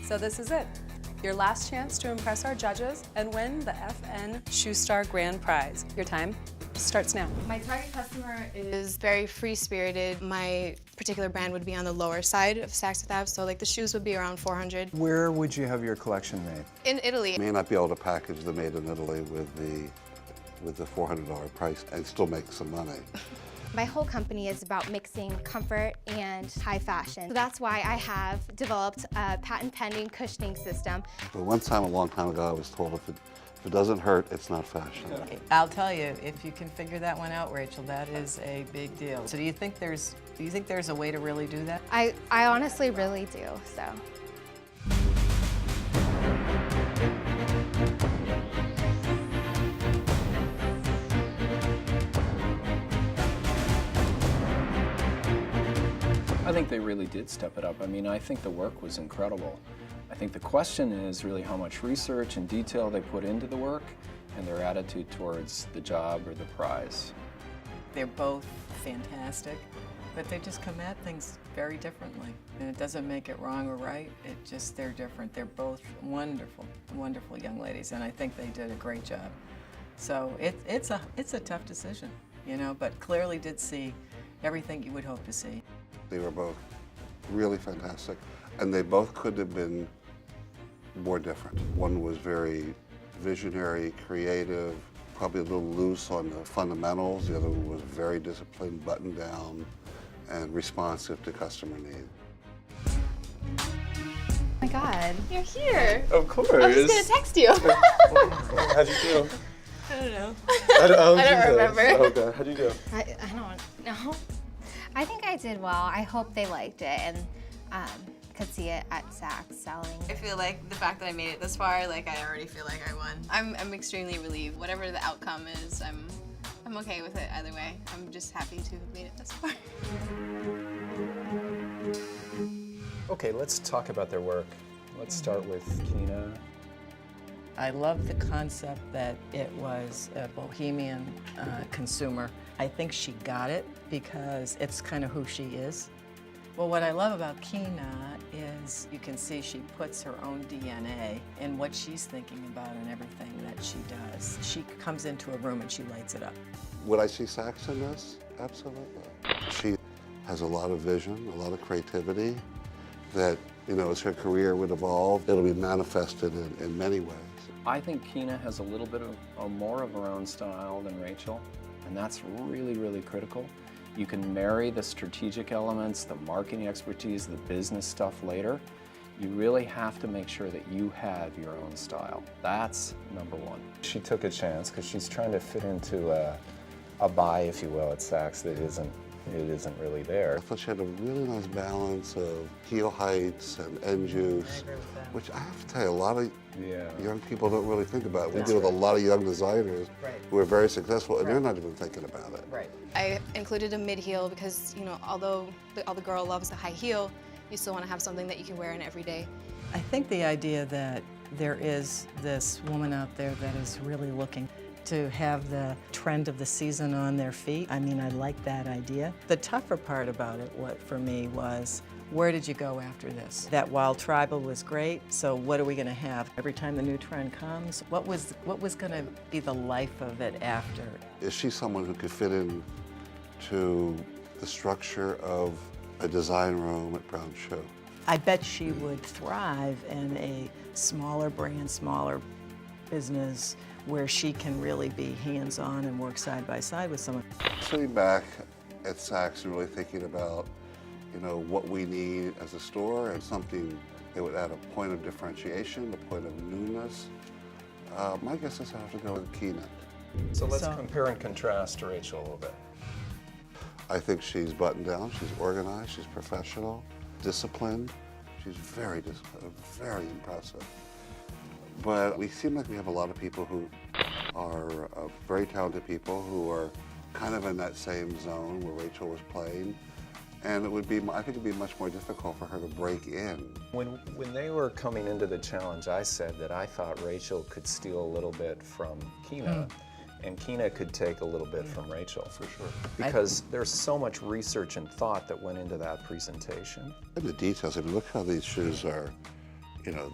So this is it. Your last chance to impress our judges and win the FN Shoe Star Grand Prize. Your time starts now. My target customer is very free-spirited. My particular brand would be on the lower side of Saks Fifth Ave, so like the shoes would be around 400. Where would you have your collection made? In Italy. You may not be able to package the made in Italy with the $400 price and still make some money. My whole company is about mixing comfort and high fashion. So that's why I have developed a patent-pending cushioning system. But one time, a long time ago, I was told if it doesn't hurt, it's not fashion. I'll tell you, if you can figure that one out, Rachel, that is a big deal. So do you think there's a way to really do that? I honestly really do, so. I think they really did step it up. I mean, I think the work was incredible. I think the question is really how much research and detail they put into the work and their attitude towards the job or the prize. They're both fantastic, but they just come at things very differently. And it doesn't make it wrong or right, they're different. They're both wonderful, wonderful young ladies, and I think they did a great job. So it's a tough decision, you know, but clearly did see everything you would hope to see. They were both really fantastic, and they both could have been more different. One was very visionary, creative, probably a little loose on the fundamentals. The other one was very disciplined, buttoned down, and responsive to customer need. Oh my God, you're here. Of course. I was just gonna text you. How'd you do? I don't know. I don't remember. Okay, how'd you do? I don't know. I think I did well. I hope they liked it and could see it at Saks selling. I feel like the fact that I made it this far, like I already feel like I won. I'm extremely relieved. Whatever the outcome is, I'm okay with it either way. I'm just happy to have made it this far. Okay, let's talk about their work. Let's start with Keena. I love the concept that it was a bohemian consumer. I think she got it because it's kind of who she is. Well, what I love about Keena is you can see she puts her own DNA in what she's thinking about and everything that she does. She comes into a room and she lights it up. Would I see Saks in this? Absolutely. She has a lot of vision, a lot of creativity that, you know, as her career would evolve, it'll be manifested in many ways. I think Keena has a little bit of more of her own style than Rachel, and that's really, really critical. You can marry the strategic elements, the marketing expertise, the business stuff later. You really have to make sure that you have your own style. That's number one. She took a chance because she's trying to fit into a buy, if you will, at Saks that isn't really there. I thought she had a really nice balance of heel heights and end juice, which I have to tell you, a lot of young people don't really think about. We deal with a lot of young designers who are very successful, and they're not even thinking about it. Right. I included a mid-heel because, you know, although the girl loves the high heel, you still want to have something that you can wear in every day. I think the idea that there is this woman out there that is really looking to have the trend of the season on their feet. I mean, I like that idea. The tougher part about it, for me, was where did you go after this? That while tribal was great, so what are we going to have? Every time the new trend comes, what was going to be the life of it after? Is she someone who could fit in to the structure of a design room at Brown Shoe? I bet she would thrive in a smaller brand, smaller business where she can really be hands-on and work side by side with someone. Sitting back at Saks and really thinking about, you know, what we need as a store and something that would add a point of differentiation, a point of newness. My guess is I have to go with Keena. So let's compare and contrast to Rachel a little bit. I think she's buttoned down, she's organized, she's professional, disciplined. She's very disciplined, very impressive. But we seem like we have a lot of people who are very talented people who are kind of in that same zone where Rachel was playing. And it would be, I think it'd be much more difficult for her to break in. When they were coming into the challenge, I said that I thought Rachel could steal a little bit from Keena, and Keena could take a little bit from Rachel. For sure. Because there's so much research and thought that went into that presentation. And the details, I mean, look how these shoes are, you know,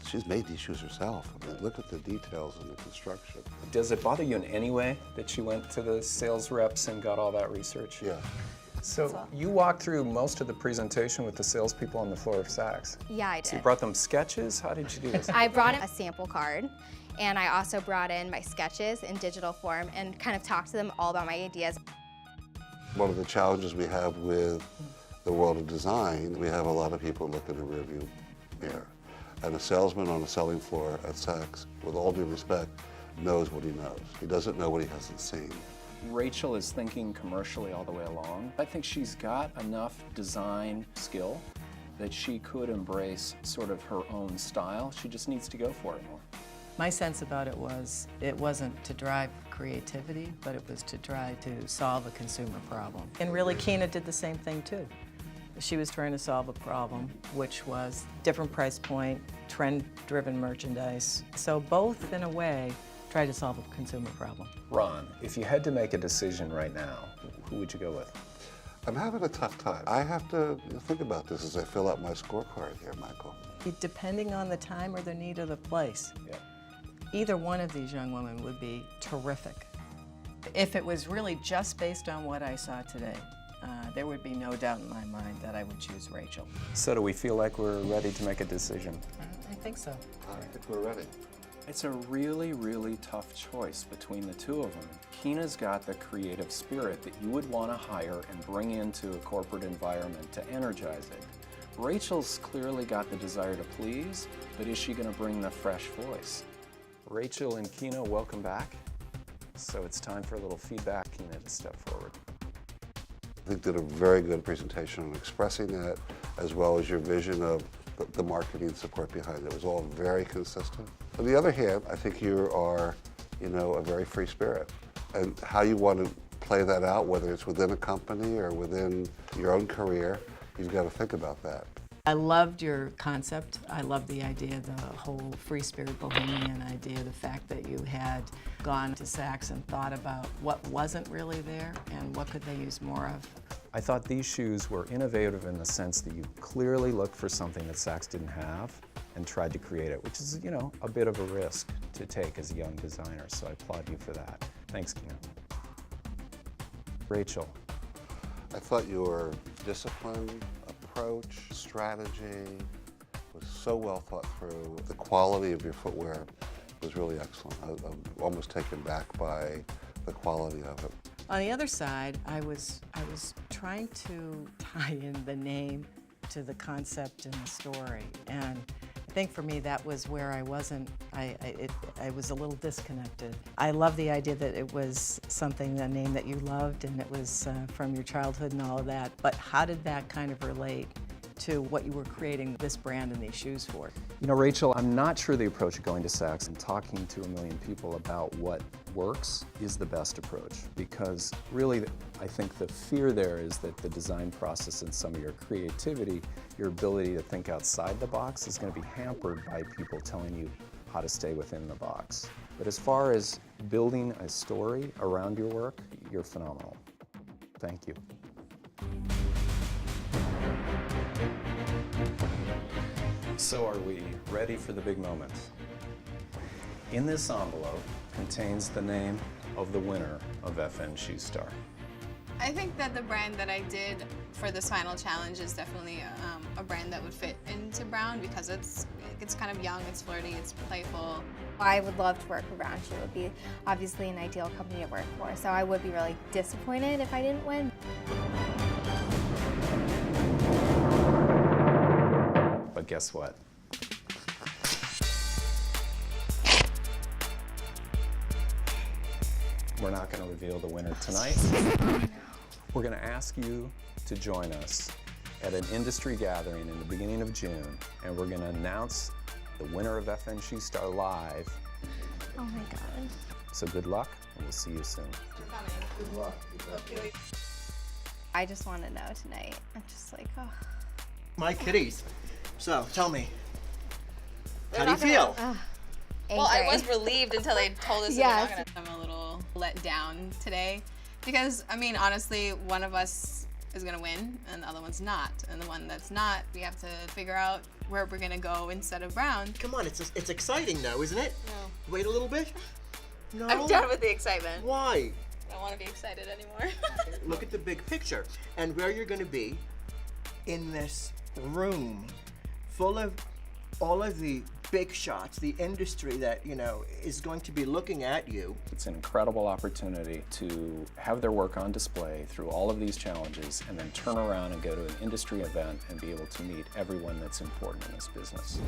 she's made these shoes herself. I mean, look at the details and the construction. Does it bother you in any way that she went to the sales reps and got all that research? Yeah. So you walked through most of the presentation with the salespeople on the floor of Saks. Yeah, I So you did. brought them sketches? How did you do this? I brought in a sample card, and I also brought in my sketches in digital form and kind of talked to them all about my ideas. One of the challenges we have with the world of design, we have a lot of people look in the rearview mirror. And a salesman on a selling floor at Saks, with all due respect, knows what he knows. He doesn't know what he hasn't seen. Rachel is thinking commercially all the way along. I think she's got enough design skill that she could embrace sort of her own style. She just needs to go for it more. My sense about it wasn't to drive creativity, but it was to try to solve a consumer problem. And really, Keena did the same thing too. She was trying to solve a problem, which was different price point, trend-driven merchandise. So both, in a way, tried to solve a consumer problem. Ron, if you had to make a decision right now, who would you go with? I'm having a tough time. I have to think about this as I fill out my scorecard here, Michael. Depending on the time or the need of the place, Yeah. either one of these young women would be terrific. If it was really just based on what I saw today, there would be no doubt in my mind that I would choose Rachel. So do we feel like we're ready to make a decision? I think so. I think we're ready. It's a really, really tough choice between the two of them. Keena's got the creative spirit that you would want to hire and bring into a corporate environment to energize it. Rachel's clearly got the desire to please, but is she going to bring the fresh voice? Rachel and Keena, welcome back. So it's time for a little feedback. Keena, to step forward. I think did a very good presentation on expressing that, as well as your vision of the marketing support behind it. It was all very consistent. On the other hand, I think you are, you know, a very free spirit. And how you want to play that out, whether it's within a company or within your own career, you've got to think about that. I loved your concept. I loved the idea, the whole free spirit bohemian idea, the fact that you had gone to Saks and thought about what wasn't really there and what could they use more of. I thought these shoes were innovative in the sense that you clearly looked for something that Saks didn't have and tried to create it, which is, you know, a bit of a risk to take as a young designer, so I applaud you for that. Thanks, Keena. Rachel. I thought your discipline, approach, strategy was so well thought through. The quality of your footwear was really excellent. I'm almost taken back by the quality of it. On the other side, I was trying to tie in the name to the concept and the story, and I think for me that was where I wasn't. I was a little disconnected. I love the idea that it was something, a name that you loved, and it was from your childhood and all of that. But how did that kind of relate to what you were creating this brand and these shoes for? You know, Rachel, I'm not sure the approach of going to Saks and talking to 1 million people about what works is the best approach, because really I think the fear there is that the design process and some of your creativity, your ability to think outside the box is going to be hampered by people telling you how to stay within the box. But as far as building a story around your work, you're phenomenal. Thank you. So are we ready for the big moment? In this envelope contains the name of the winner of FN Shoe Star. I think that the brand that I did for this final challenge is definitely a brand that would fit into Brown because it's kind of young, it's flirty, it's playful. I would love to work for Brown Shoe. It would be obviously an ideal company to work for, so I would be really disappointed if I didn't win. But guess what? We're not going to reveal the winner tonight. We're going to ask you to join us at an industry gathering in the beginning of June, and we're going to announce the winner of FN Shoe Star live. Oh my God. So good luck, and we'll see you soon. Good luck. I just want to know tonight. I'm just like, oh. My kitties. So, tell me, how do you feel? Well, I Angry. was relieved until they told us Yes. that they're not gonna. I'm a little let down today because, I mean, honestly, one of us is gonna win and the other one's not. And the one that's not, we have to figure out where we're gonna go instead of brown. Come on, it's exciting though, isn't it? No. Wait a little bit. No. I'm done with the excitement. Why? I don't want to be excited anymore. Look at the big picture and where you're going to be in this room full of all of the big shots, the industry that, you know, is going to be looking at you. It's an incredible opportunity to have their work on display through all of these challenges and then turn around and go to an industry event and be able to meet everyone that's important in this business.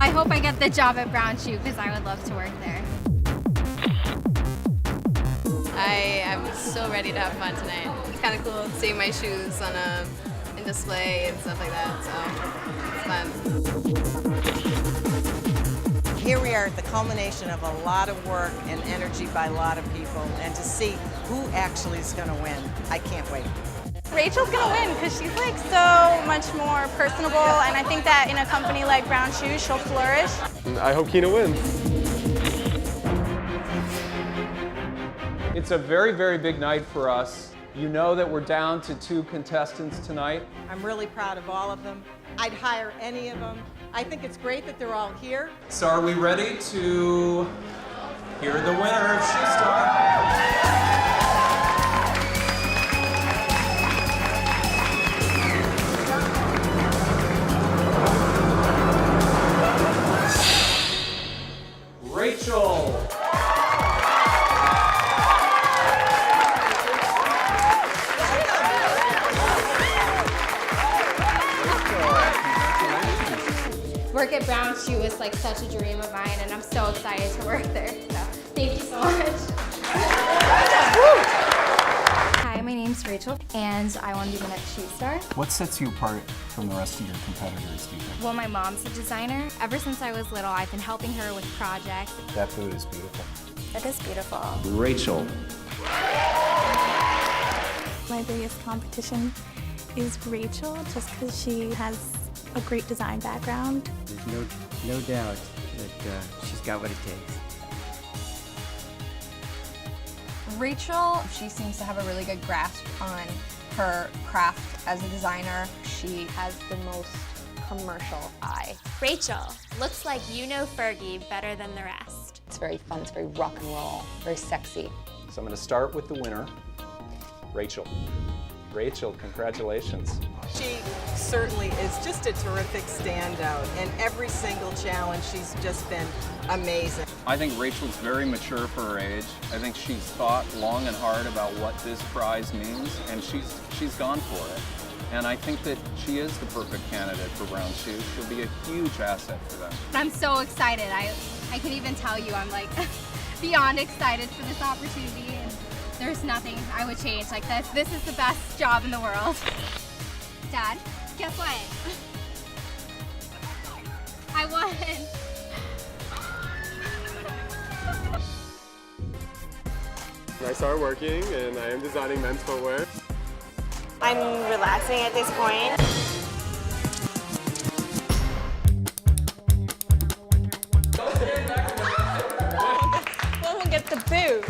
I hope I get the job at Brown Shoe because I would love to work there. I am so ready to have fun tonight. It's kind of cool seeing my shoes on in display and stuff like that, so it's fun. Here we are at the culmination of a lot of work and energy by a lot of people, and to see who actually is going to win, I can't wait. Rachel's gonna win because she's like so much more personable, and I think that in a company like Brown Shoes, she'll flourish. I hope Keena wins. It's a very, very big night for us. You know that we're down to 2 contestants tonight. I'm really proud of all of them. I'd hire any of them. I think it's great that they're all here. So are we ready to hear the winner of Shoe Star? Rachel. Work at Brown Shoe is like such a dream of mine, and I'm so excited to work there. So thank you so much. Hi, my name's Rachel, and I want to be the next Shoe Star. What sets you apart from the rest of your competitors, do you think? Well, my mom's a designer. Ever since I was little, I've been helping her with projects. That food is beautiful. It is beautiful. Rachel. My biggest competition is Rachel, just because she has a great design background. There's no doubt that she's got what it takes. Rachel, she seems to have a really good grasp on her craft as a designer. She has the most commercial eye. Rachel, looks like you know Fergie better than the rest. It's very fun, it's very rock and roll, very sexy. So I'm going to start with the winner, Rachel. Rachel, congratulations. She certainly is just a terrific standout, and every single challenge she's just been amazing. I think Rachel's very mature for her age. I think she's thought long and hard about what this prize means, and she's gone for it. And I think that she is the perfect candidate for Brown Shoes. She'll be a huge asset for them. I'm so excited. I can even tell you I'm like beyond excited for this opportunity. And there's nothing I would change. Like this is the best job in the world. Dad, guess what? I won. I started working and I am designing men's footwear. I'm relaxing at this point. When we'll get the boot.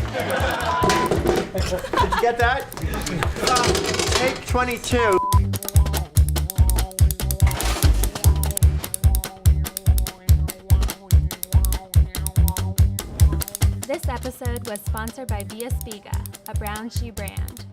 Did you get that? Take 22. This episode was sponsored by Via Spiga, a Brown Shoe brand.